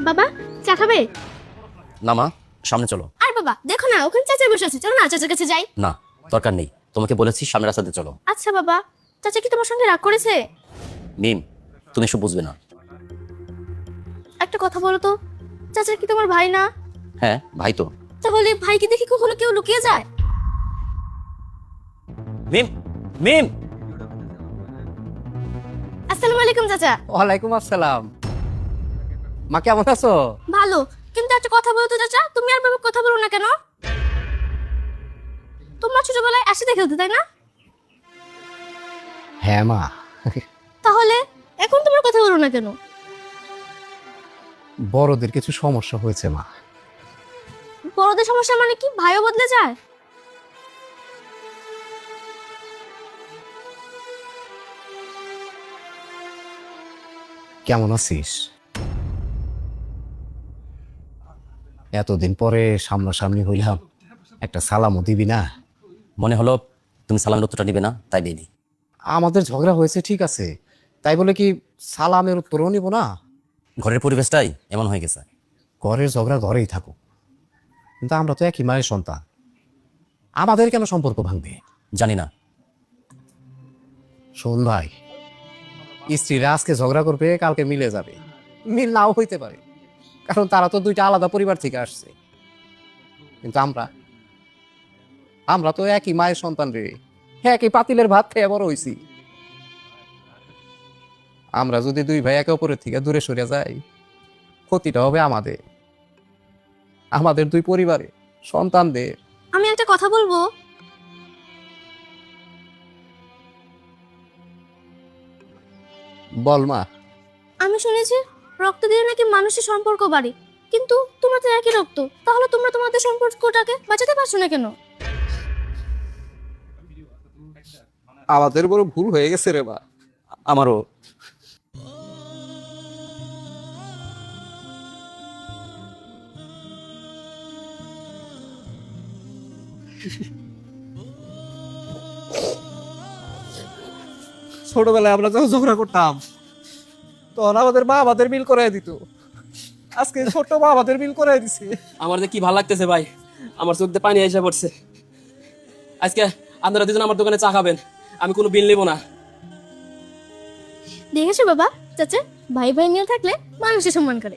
বাবা চা খাবে? না মা, সামনে চলো। আর বাবা দেখো না, ওখানে চাচা বসে আছে, চলো না চাচার কাছে যাই। না, দরকার নেই, তোমাকে বলেছি সামনের রাস্তাতে চলো। আচ্ছা বাবা, চাচা কি তোমার সঙ্গে রাগ করেছে? মিম, তুমি এসব বুঝবে না। একটা কথা বলো তো, চাচা কি তোমার ভাই না? হ্যাঁ ভাই তো। তাহলে ভাইকে দেখি কখনো কেউ লুকিয়ে যায়? মিম, মিম। আসসালামু আলাইকুম চাচা। ওয়ালাইকুম আসসালাম। মা কেমন আছো? ভালো, কিন্তু একটা কথা বলো তো চাচা, তুমি আর বাবা কথা বলো না কেন? তোমরা ছোটবেলায় একসাথে খেলতে তাই না? হ্যাঁ মা, তাহলে এখন তোমরা কথা বলো না কেন? বড়দের কিছু সমস্যা হয়েছে মা। বড়দের সমস্যা মানে কি ভাইও বদলে যায়? কেমন আছিস? এতদিন পরে সামনাসামনি হইলাম, একটা সালামও দিবি না? মনে হলো তুমি সালামের উত্তরটা নিবে না, তাই দিইনি। আমাদের ঝগড়া হয়েছে ঠিক আছে, তাই বলে কি সালামের উত্তরও নিব না? ঘরের পরিবেশটাই এমন হয়ে গেছে। ঘরের ঝগড়া ঘরেই থাকুক, কিন্তু আমরা তো একই মায়ের সন্তান, আমাদের কেন সম্পর্ক ভাঙবে? জানি না। শোন ভাই, স্ত্রীরা আজকে ঝগড়া করবে, কালকে মিলে যাবে। মিল নাও হইতে পারে, কারণ তারা তো দুইটা আলাদা পরিবার থেকে আসছে। কিন্তু আমরা আমরা তো একই মায়ের সন্তান রে, একই পাতিলের ভাত খেয়ে বড় হইছি। আমরা যদি দুই ভাই একে অপরের থেকে দূরে সরে যাই, ক্ষতিটা হবে আমাদের, আমাদের দুই পরিবারে, সন্তানদের। আমি একটা কথা বলবো। বল মা। আমি শুনেছি রক্ত দিয়ে নাকি মানুষের সম্পর্ক বাড়ে, কিন্তু তোমরা তো একই রক্ত, তাহলে তোমরা তোমাদের সম্পর্কটাকে বাঁচাতে পারছো না কেন? আমাদের বড় ভুল হয়ে গেছে রে মা। আমারও। ছোটবেলায় আমরা যখন ঝগড়া করতাম, তখন আমাদের মা আমাদের মিল করে দিত। আজকে ছোট মা আমাদের মিল করে দিছে। আমার যে কি ভালো লাগতেছে ভাই, আমার চোখ দিয়ে পানি এসে পড়ছে। আজকে আপনারা দুজন আমার দোকানে চা খাবেন, আমি কোনো বিল নেব না। দেখেছো বাবা, চাচা ভাই ভাই মিল থাকলে মানুষের সম্মান করে।